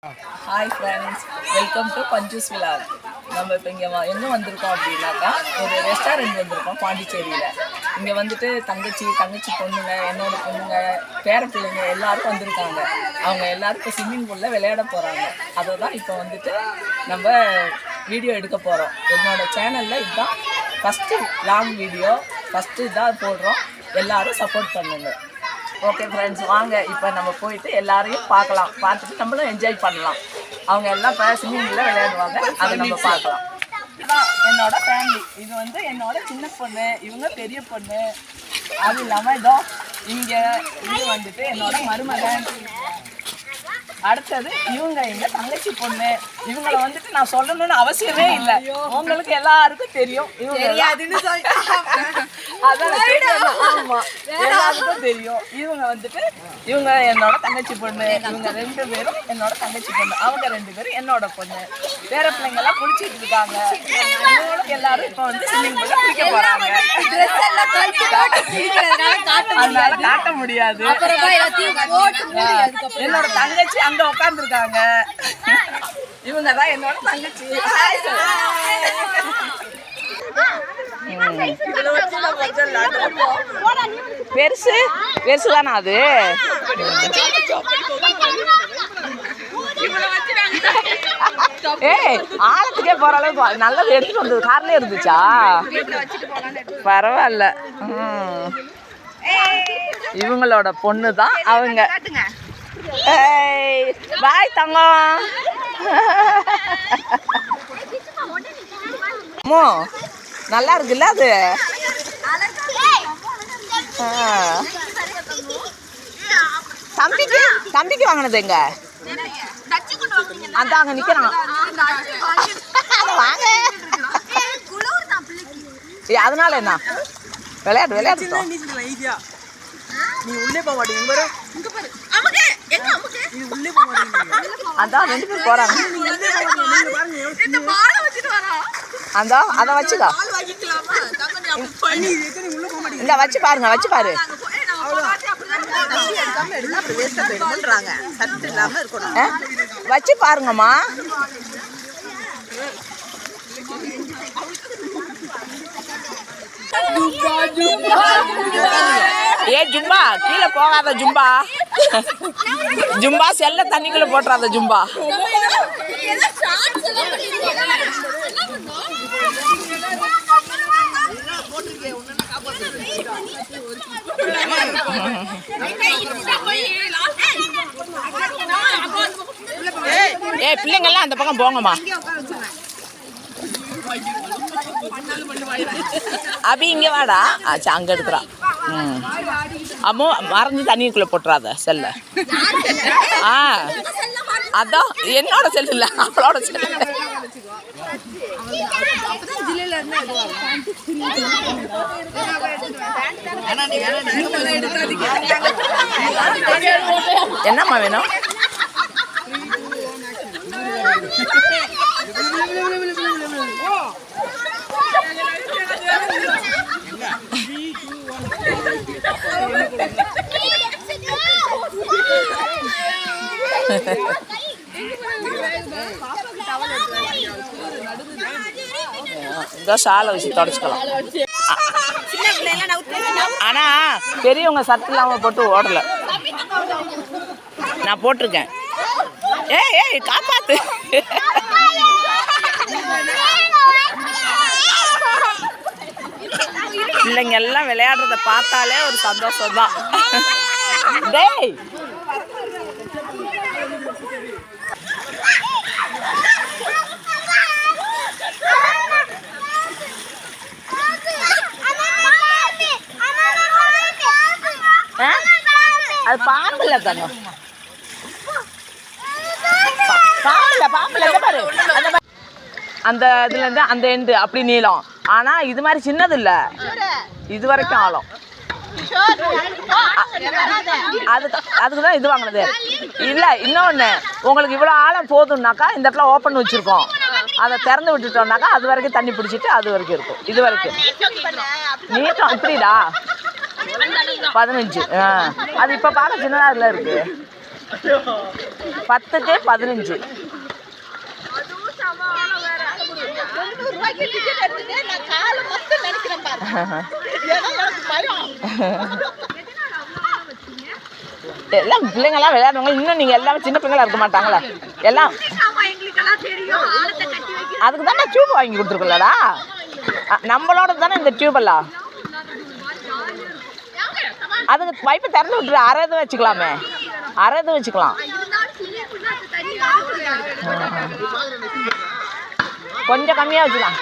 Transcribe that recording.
Hi friends, welcome to Panju's Vlog. நம்ம இப்போ இங்கே எங்கே வந்திருக்கோம் அப்படின்னாக்கா ஒரு ரெஸ்டாரண்ட் வந்திருக்கோம் பாண்டிச்சேரியில். இங்கே வந்துட்டு தங்கச்சி பொண்ணுங்க, என்னோட பொண்ணுங்க, பேர பிள்ளைங்க எல்லாரும் வந்திருக்காங்க. அவங்க எல்லாரும் இப்போ ஸ்விம்மிங் பூலில் விளையாட போகிறாங்க. அதை தான் இப்போ வந்துட்டு நம்ம வீடியோ எடுக்க போகிறோம். என்னோட சேனலில் இதுதான் ஃபஸ்ட்டு லாங் வீடியோ, ஃபஸ்ட்டு இதாக போடுறோம். எல்லோரும் சப்போர்ட் பண்ணுங்க. ஓகே ஃப்ரெண்ட்ஸ், வாங்க இப்போ நம்ம போயிட்டு எல்லாரையும் பார்க்கலாம். பார்த்துட்டு நம்மளும் என்ஜாய் பண்ணலாம். அவங்க எல்லாம் இப்போ ஸ்விம்மிங் பூலில் விளையாடுவாங்க, அதை நம்ம பார்க்கலாம். இதுதான் என்னோட ஃபேமிலி. இது வந்து என்னோட சின்ன பொண்ணு, இவங்க பெரிய பொண்ணு. அது இல்லாமல் இதோ இங்கே இது வந்துட்டு என்னோட மருமகன். அடுத்தது இவங்க எங்கள் தங்கச்சி பொண்ணு. இவங்களை வந்துட்டு நான் சொல்லணும்னு அவசியமே இல்லை, உங்களுக்கு எல்லாருக்கும் தெரியும். இவங்க அதான் ஆமாம், எல்லாருக்கும் தெரியும். இவங்க வந்துட்டு இவங்க என்னோட தங்கச்சி பொண்ணு. இவங்க 2 பேரும் என்னோட தங்கச்சி பொண்ணு, அவங்க 2 பேரும் என்னோட பொண்ணு. பேர பிள்ளைங்கெல்லாம் குளிச்சுட்டு இருக்காங்க. இவங்களுக்கு எல்லாரும் இப்போ வந்து ஸ்விம்மிங் பூல்ல குளிக்க போறாங்க. அதனால காட்ட முடியாது. என்னோட தங்கச்சி அங்க உட்காந்துருக்காங்க. இவங்க தான் என்னோட தங்கச்சி. பெருசு தானே அது. ஏய், ஆழத்துக்கே போற அளவுக்கு நல்லது எடுத்துட்டு வந்தது கார்லயே இருந்துச்சா? பரவாயில்ல. இவங்களோட பொண்ணு தான் அவங்க. பாய் தங்கம். நல்லா இருக்குல்ல அது. தம்பிக்கு வாங்கினது எங்க? அதான் அங்க நிக்கிறான். வாங்க. அதனால என்ன விளையாடு நீ உள்ளே போக மாட்டீங்க. அதான் 2 பேர் போறாங்க. அந்த அதை வச்சுக்கோ. இந்த வச்சு பாரு. வச்சு பாருங்கம்மா. ஏ ஜும்பா, கீழே போகாத ஜும்பா. ஜும்பா செல்ல தண்ணிக்குள்ள போட்டுறாத ஜும்பா. ஏ பிள்ளைங்கெல்லாம் அந்த பக்கம் போங்கம்மா. அபி இங்க வாடா. ஆச்சா, அங்க எடுக்கிறா. அம்மோ மறைஞ்சு தண்ணிக்குள்ள போட்டுறாத செல்ல. அதான் என்னோட செல் இல்ல, அவளோட செல். என்னம்மா வேணும்? இந்த சாலை வச்சு தொடச்சிக்கலாம். ஆனா பெரியவங்க சத்து இல்லாம போட்டு ஓடல. நான் போட்டிருக்கேன். ஏய் காப்பாத்து. பிள்ளைங்க எல்லாம் விளையாடுறத பார்த்தாலே ஒரு சந்தோஷம் தான். டேய் அது பாம்பு இல்ல தானே. பாம்பு பாரு. அந்த இதுல இருந்து அந்த எண்டு அப்படி நீளம். ஆனா இது மாதிரி சின்னது இல்ல, இது வரைக்கும் ஆழம். அதுக்குதான் இது வாங்கினது இல்ல. இன்னொன்னு, உங்களுக்கு இவ்வளவு ஆழம் போதும்னாக்கா இந்த இடத்துல ஓப்பன் வச்சிருக்கோம். அதை திறந்து விட்டுட்டோம்னாக்கா அது வரைக்கும் தண்ணி பிடிச்சிட்டு அது வரைக்கும் இருக்கும். இது வரைக்கும் நீட்டம் இப்படிடா 15. அது இப்ப பார்க்க சின்னதா இதுல இருக்கு. 10க்கு 15. எல்லாம் பிள்ளைங்கெல்லாம் விளையாடுவாங்க. இன்னும் நீங்கள் எல்லாமே சின்ன பிள்ளைங்களா இருக்க மாட்டாங்களா? எல்லாம் அதுக்கு தானே டியூப் வாங்கி கொடுத்துருக்கலடா. நம்மளோட தானே இந்த டியூபெல்லாம். அதுக்கு பைப்பை திறந்து விட்டுரு. அரை இது வச்சுக்கலாமே, அரை இது வச்சுக்கலாம். கொஞ்சம் கம்மியாக வச்சுக்கலாம்.